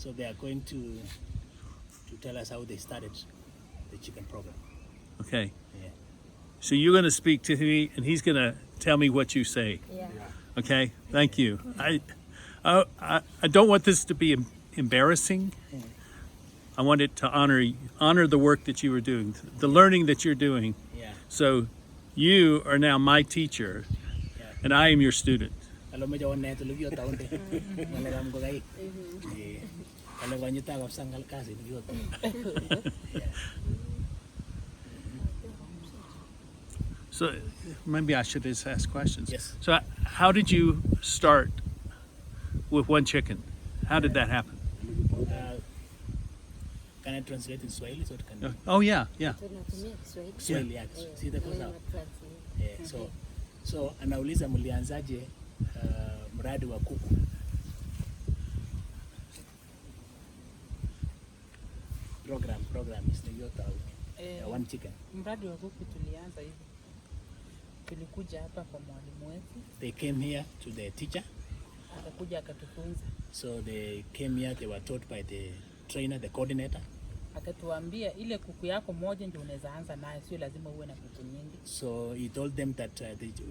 So they are going to tell us how they started the chicken program. Okay. Yeah. So you're going to speak to me, and he's going to tell me what you say. Yeah. Okay. Thank you. I don't want this to be embarrassing. I want it to honor the work that you were doing, the learning that you're doing. Yeah. So you are now my teacher, and I am your student. Kalau mo jawan neto lugyo taon de. Malaram ko kay. Kalau banyo ta kap sanggal kasi lugyo. So maybe I should just ask questions. Yes. So how did you start with one chicken? How did that happen? Can I translate in Swahili so it can? Oh yeah, yeah. Tunatumia Kiswahili. Swahili yeah. Sita kwa sawa. Translate. Yeah. So anauliza mlianzaje mradi wa kuku? Program is the yota one chicken. Mradi wa kuku tulianza hivi. Tulikuja hapa kwa mwalimu wetu. They came here to the teacher. Akakuja akatufunza. So they came here, they were taught by the trainer, the coordinator. Akatuambia ile kuku yako moja ndio unaweza anza nayo, sio lazima uwe na kuku nyingi. So he told them that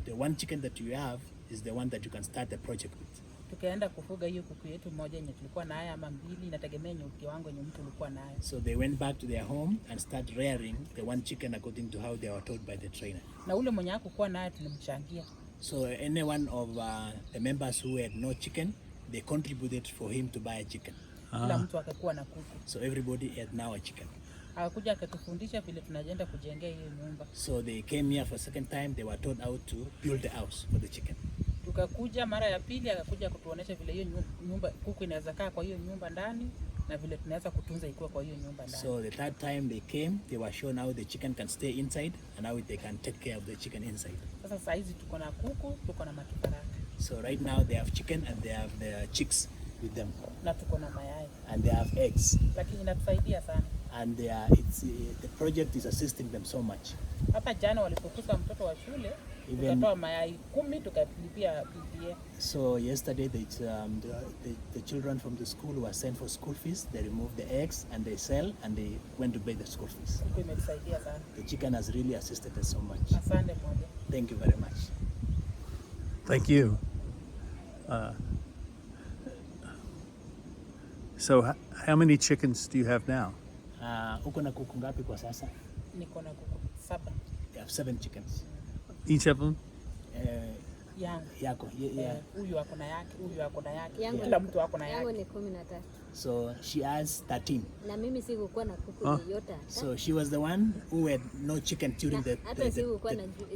the one chicken that you have is the one that you can start the project with. Tukaenda kufuga hiyo kuku yetu moja yenye tulikuwa nayo ama mbili, inategemea kiwango yenye mtu alikuwa nayo. So they went back to their home and start rearing the one chicken according to how they were taught by the trainer. Na ule mwenye hakukuwa nayo tulimchangia. So any one of the members who had no chicken, they contributed for him to buy a chicken. Kila mtu akakuwa na kuku. So everybody had now a chicken. Akakuja akatufundisha vile tunaenda kujengea hiyo nyumba. So they came here for a second time, they were taught how to build the house for the chicken. Tukakuja mara ya pili akakuja kutuonesha vile hiyo nyumba kuku inaweza kaa kwa hiyo nyumba ndani na vile tunaweza kutunza ikiwa kwa hiyo nyumba ndani. So the third time they came, they were shown how the chicken can stay inside and how they can take care of the chicken inside. Sasa saa hizi tuko na kuku, tuko na makifaranga. So right now they have chicken and they have the chicks with them. Na tuko na mayai. And they have eggs. Lakini inatusaidia sana. And they are, the project is assisting them so much. Hapa jana walipokuza mtoto wa shule, tukatoa mayai 10 tukalipia PTA. So yesterday the children from the school were sent for school fees. They removed the eggs and they sell and they went to pay the school fees. Imetusaidia sana. The chicken has really assisted us so much. Asante moja. Thank you very much. Thank you. So how many chickens do you have now? Uko na kuku ngapi kwa sasa? Niko na kuku 7. You have 7 chickens. Each of them? Yako. Huyu ako na yake, huyu ako na yake. Kila mtu ako na yake. Yangu ni 13. So she has 13. Na mimi sikukuwa na kuku yoyote. So she was the one who had no chicken during the hata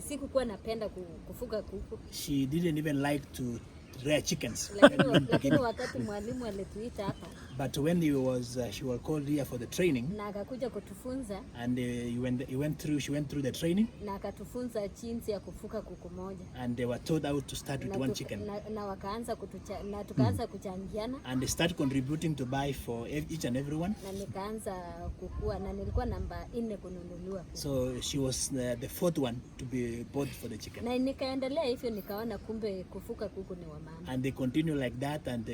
sikukuwa napenda kufuga kuku. She didn't even like to rear chickens. Lakini wakati mwalimu alituita hapa. But when she was called here for the training. Na akakuja kutufunza. And she went through the training. Na akatufunza jinsi ya kufuga kuku moja. And they were taught how to start with one chicken. Na wakaanza tukaanza kuchangiana. And they started contributing to buy for each and everyone. Na nikaanza kukua na nilikuwa namba 4 kununuliwa. So she was the fourth one to be bought for the chicken. Na nikaendelea hivyo nikaona kumbe kufuga kuku ni wa maana. And they continue like that and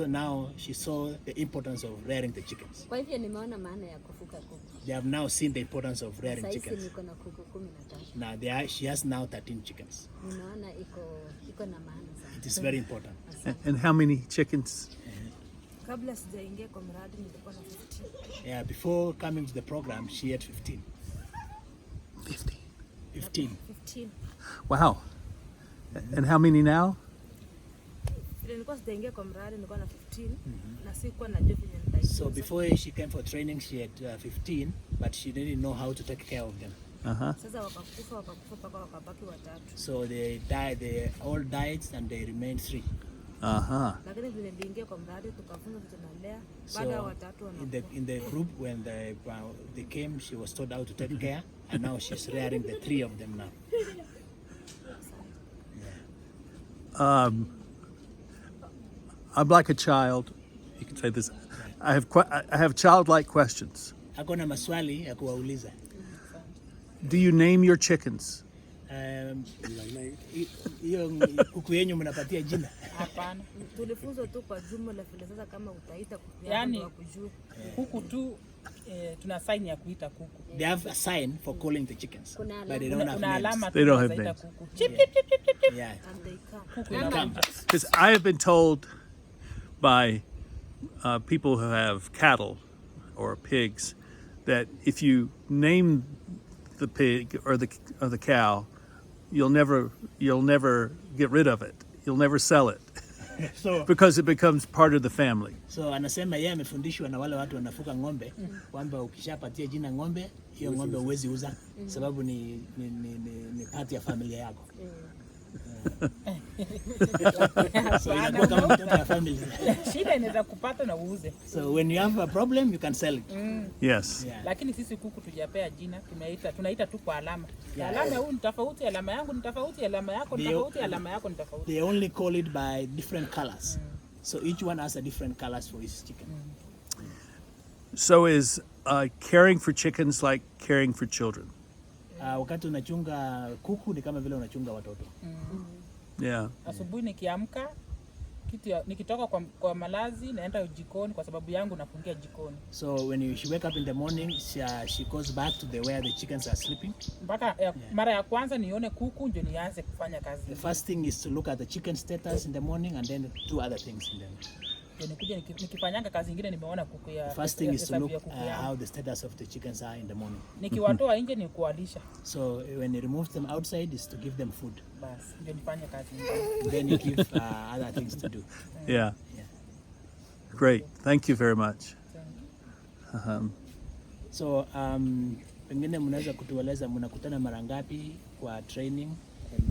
now she saw the importance of rearing the chickens. Kwa hivyo nimeona maana ya kufuga kuku. They have now seen the importance of rearing chickens. Sasa niko na kuku 13. Now she has now 13 chickens. Ninaona iko na maana sana. It is very important. And how many chickens? Kabla sijaingia kwa mradi nilikuwa na 15. Yeah, before coming to the program she had 15. 15. Wow. And how many now? Nilikuwa sijaingia kwa mradi nilikuwa na 15 na sikuwa najua vile nitaitunza. So before she came for training she had 15 but she didn't know how to take care of them. Sasa wakakufa mpaka wakabaki 3. So they all died and they remained 3. Lakini vile niliingia kwa mradi tukafunza tunalea So baada ya 3 in the group when they came she was taught how to take care and now she's rearing the 3 of them now. I'm like a child. You can say this. I have childlike questions. Ako na maswali ya kuwauliza. Do you name your chickens? hiyo kuku yenyu mnapatia jina? Hapana. Tulifunzwa tu kwa jumla vile sasa kama utaita kuku Yani, wa kujua. Kuku tu tuna sign ya kuita kuku. They have a sign for calling the chickens, but they don't have Kuna names. alama They don't have tunazaita names. kuku. Chip chip chip chip chip. Yeah. And they come. Kuku They inakuja. come. Because I have been told by people who have cattle or pigs that if you name the pig or the cow, you'll never get rid of it. You'll never sell it So because it becomes part of the family. So anasema yeye amefundishwa na wale watu wanafuga ng'ombe kwamba ukishapatia jina ng'ombe, hiyo ng'ombe huwezi uza sababu ni part ya familia yako. So inakuwa kama mtoto wa family. Shida inaweza kupata na uuze. So when you have a problem you can sell it. Yes. Yeah. Lakini sisi kuku tujapea jina, tunaita tu kwa alama. Yeah. Alama huu ni tofauti, alama yangu ni tofauti, alama yako ni tofauti, alama yako ni tofauti. They only call it by different colors. So each one has a different colors for his chicken. So is caring for chickens like caring for children? Wakati unachunga kuku ni kama vile unachunga watoto. Yeah. Asubuhi nikiamka nikitoka kwa malazi naenda jikoni kwa sababu yangu nafungia jikoni. So when she wake up in the morning, she goes back to where the chickens are sleeping. Mpaka mara ya kwanza nione kuku ndio nianze kufanya kazi. The first thing is to look at the chicken status in the morning and then do other things in them. Ndio nikuja nikifanyanga kazi nyingine nimeona kuku ya. The first thing is to look how the status of the chickens are in the morning. Nikiwatoa nje ni kuwalisha. So when you remove them outside is to give them food. Bas, ndio nifanye kazi nyingine. Then you give other things to do. Yeah. Yeah. Great. Thank you very much. So pengine mnaweza kutueleza mnakutana mara ngapi kwa training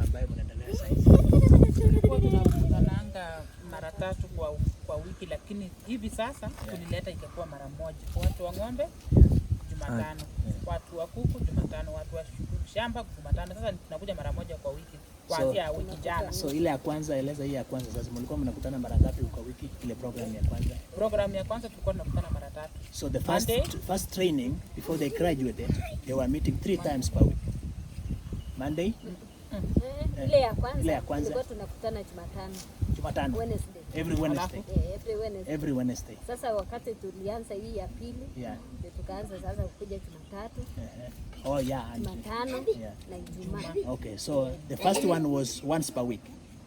ambayo mnaendelea sasa? Kwa tunakutananga mara 3 kwa wiki, lakini hivi sasa tulileta ikakuwa mara moja. Watu wa ng'ombe Jumatano, watu wa kuku Jumatano, watu wa shamba Jumatano. Sasa tunakuja mara moja kwa wiki kuanzia wiki jana. So ile ya kwanza, eleza hii ya kwanza sasa. Mlikuwa mnakutana mara ngapi kwa wiki ile program ya kwanza? Program ya kwanza tulikuwa tunakutana mara 3. So the first training before they graduated, they were meeting 3 times per week. Monday? Ile ya kwanza tulikuwa tunakutana Jumatano. Wednesday. Every Wednesday. Every Wednesday. Wednesday. Sasa wakati tulianza hii ya pili, ndio tukaanza sasa kuja Jumatatu. Oh yeah, Jumatano na Ijumaa. Okay, so the first one was once per week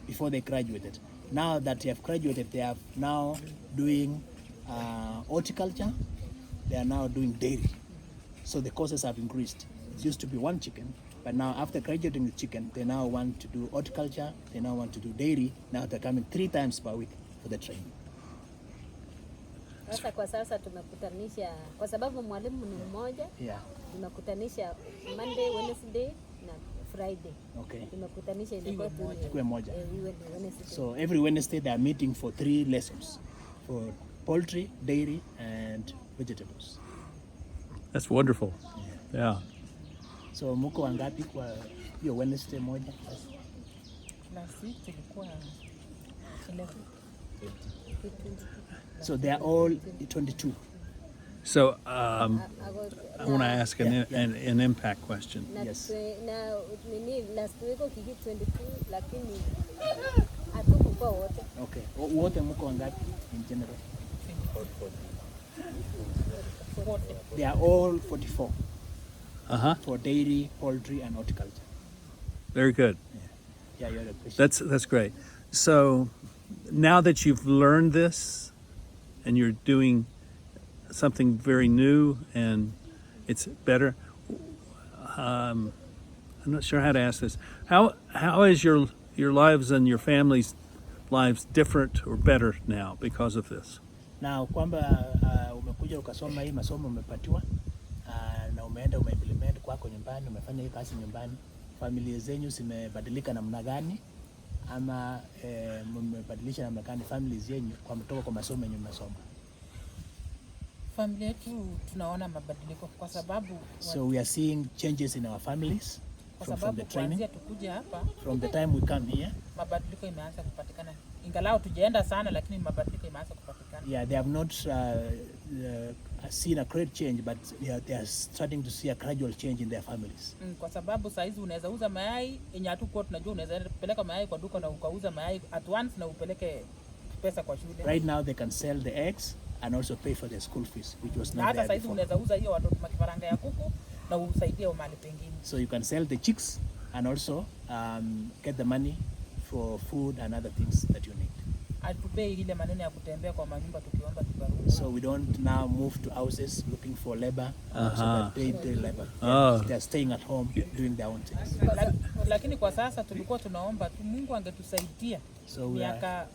before they graduated. Now that they have graduated, they are now doing horticulture. They are now doing dairy. So the courses have increased. It used to be 1 chicken, but now after graduating the chicken, they now want to do horticulture. They now want to do dairy. Now they're coming 3 times per week for the training. Sasa kwa sasa tumekutanisha kwa sababu mwalimu ni mmoja. Tunakutanisha Monday, Wednesday na Friday. Okay. Tumekutanisha Iwe moja. So every Wednesday they are meeting for 3 lessons for poultry, dairy and vegetables. That's wonderful. Yeah. So muko wangapi kwa hiyo Wednesday moja? Last week tulikuwa 11. So they are all 22. So I want to ask an impact question. Yes. Na last week ukiki 22 lakini hatukuwa wote. Okay. Wote muko wangapi in general? 40. They are all 44 For dairy, poultry and horticulture. Very good. Yeah, you had a question. That's great. So now that you've learned this and you're doing something very new and it's better, I'm not sure how to ask this. How is your lives and your family's lives different or better now because of this? Na kwamba umekuja ukasoma hii masomo umepatiwa na umeenda umeimplement kwako nyumbani, umefanya hii kazi nyumbani, familia zenyu zimebadilika namna gani ama mmebadilisha namna gani families zenyu kwa kutoka kwa masomo yenyu mmesoma? Familia yetu tunaona mabadiliko kwa sababu So we are seeing changes in our families from the training. Tukuja hapa, from the time we come here. Mabadiliko imeanza kupatikana. Ingalao tujaenda sana lakini mabadiliko imeanza kupatikana. Yeah, they have not seen a great change, but they are starting to see a gradual change in their families. Kwa sababu saizi unaweza uza mayai yenye hatukuwa tunajua, unaweza peleka mayai kwa duka na ukauza mayai at once na upeleke pesa kwa shule. Right now they can sell the eggs and also pay for their school fees, which was Na not hata there saizi before. unaweza uza hiyo watoto makifaranga ya kuku na usaidie mahali pengine. So you can sell the chicks and also get the money for food and other things that you need. Atupei ile maneno ya kutembea kwa manyumba tukiomba kibarua. So we don't now move to houses looking for labor, so they pay labor. Oh. They're staying at home doing their own things. Lakini kwa sasa tulikuwa tunaomba tu Mungu angetusaidia So we are, miaka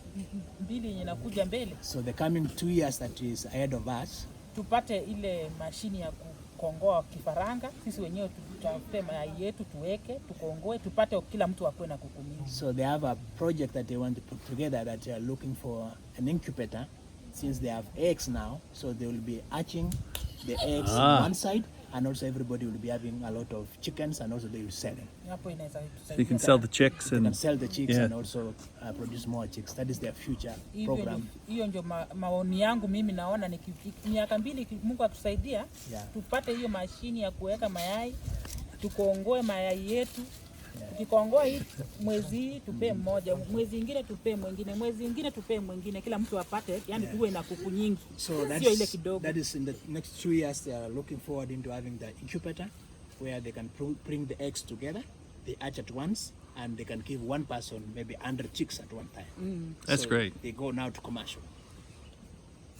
mbili yenye nakuja mbele so the coming 2 years that is ahead of us, tupate ile mashini ya kukongoa kifaranga, sisi wenyewe tutafute mayai yetu tuweke, tukongoe, tupate kila mtu akuwe na kuku mingi. so they have a project that they want to put together that they are looking for an incubator since they have eggs now, so they will be hatching the eggs on one side and also everybody will be having a lot of chickens and also they will sell them. Hapo inaweza So you can sell the chicks They can and sell the chicks yeah. and also produce more chicks. That is their future program. Hiyo ndio maoni yangu mimi, naona ni miaka mbili Mungu atusaidia, Yeah. tupate hiyo mashini ya kuweka mayai, tukongoe mayai yetu. Tukikongoa hii mwezi hii tupee mmoja, mwezi ingine tupee mwingine, mwezi ingine tupee mwingine, kila mtu apate, yani tuwe na kuku nyingi. So Sio ile kidogo. that is in the next 2 years they are looking forward into having the incubator where they can bring the eggs together, they hatch at once and they can give one person maybe 100 chicks at one time. That's So great. They go now to commercial.